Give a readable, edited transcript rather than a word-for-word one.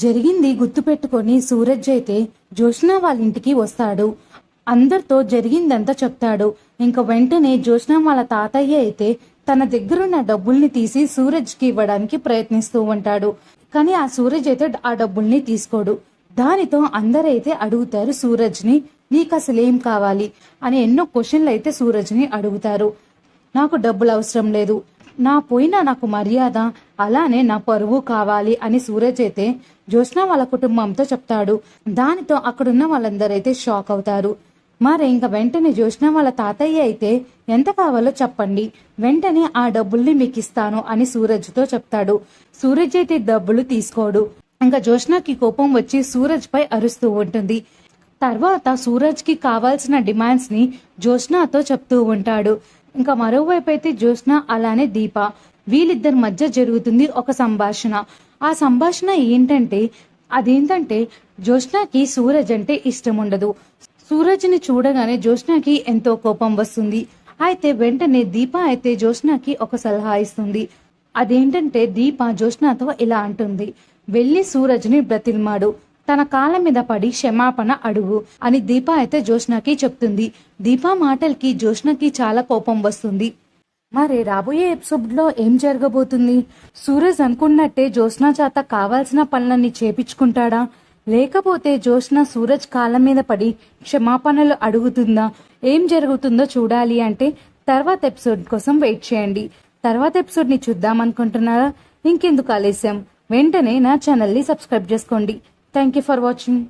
జరిగింది గుర్తుపెట్టుకొని సూరజ్ అయితే జోష్న వాళ్ళ ఇంటికి వస్తాడు. అందరితో జరిగిందంతా చెప్తాడు. ఇంక వెంటనే జోష్న వాళ్ళ తాతయ్య అయితే తన దగ్గరున్న డబ్బుల్ని తీసి సూరజ్కి ఇవ్వడానికి ప్రయత్నిస్తూ ఉంటాడు. కానీ ఆ సూరజ్ అయితే ఆ డబ్బుల్ని తీసుకోడు. దానితో అందరైతే అడుగుతారు సూరజ్ని, నీకు అసలు ఏం కావాలి అని ఎన్నో క్వశ్చన్లు అయితే సూరజ్ని అడుగుతారు. నాకు డబ్బులు అవసరం లేదు, నాకు మర్యాద అలానే నా పరువు కావాలి అని సూరజ్ అయితే జోష్న వాళ్ళ కుటుంబంతో చెప్తాడు. దానితో అక్కడున్న వాళ్ళందరైతే షాక్ అవుతారు. మరి ఇంకా వెంటనే జోష్న వాళ్ళ తాతయ్య అయితే ఎంత కావాలో చెప్పండి, వెంటనే ఆ డబ్బుల్ని మీకు ఇస్తాను అని సూరజ్తో చెప్తాడు. సూరజ్ అయితే డబ్బులు తీసుకోడు. ఇంకా జోష్నకి కోపం వచ్చి సూరజ్ పై అరుస్తూ ఉంటుంది. తర్వాత సూరజ్ కి కావాల్సిన డిమాండ్స్ ని జోష్నాతో చెప్తూ ఉంటాడు. ఇంకా మరోవైపు అయితే జోష్న అలానే దీప వీళ్ళిద్దరి మధ్య జరుగుతుంది ఒక సంభాషణ. ఆ సంభాషణ అదేంటంటే జోష్నకి సూరజ్ అంటే ఇష్టం ఉండదు. సూరజ్ని చూడగానే జోష్నకి ఎంతో కోపం వస్తుంది. అయితే వెంటనే దీప అయితే జోష్నకి ఒక సలహా ఇస్తుంది. అదేంటంటే దీప జోష్నతో ఇలా అంటుంది, వెళ్ళి సూరజ్ని బ్రతిల్మాడు, తన కాళ్ళ మీద పడి క్షమాపణ అడుగు అని దీప అయితే జోష్నకి చెప్తుంది. దీప మాటలకి జోష్నకి చాలా కోపం వస్తుంది. మరి రాబోయే ఎపిసోడ్ లో ఏం జరగబోతుంది? సూరజ్ అనుకున్నట్టే జోష్న చేత కావాల్సిన పనులన్నీ చేపించుకుంటాడా, లేకపోతే జోష్న సూరజ్ కాళ్ళ మీద పడి క్షమాపణలు అడుగుతుందా? ఏం జరుగుతుందో చూడాలి అంటే తర్వాత ఎపిసోడ్ కోసం వెయిట్ చేయండి. తర్వాత ఎపిసోడ్ ని చూద్దాం అనుకుంటున్నారా? ఇంకెందుకు ఆలస్యం, వెంటనే నా ఛానల్ ని సబ్స్క్రైబ్ చేసుకోండి. Thank you for watching.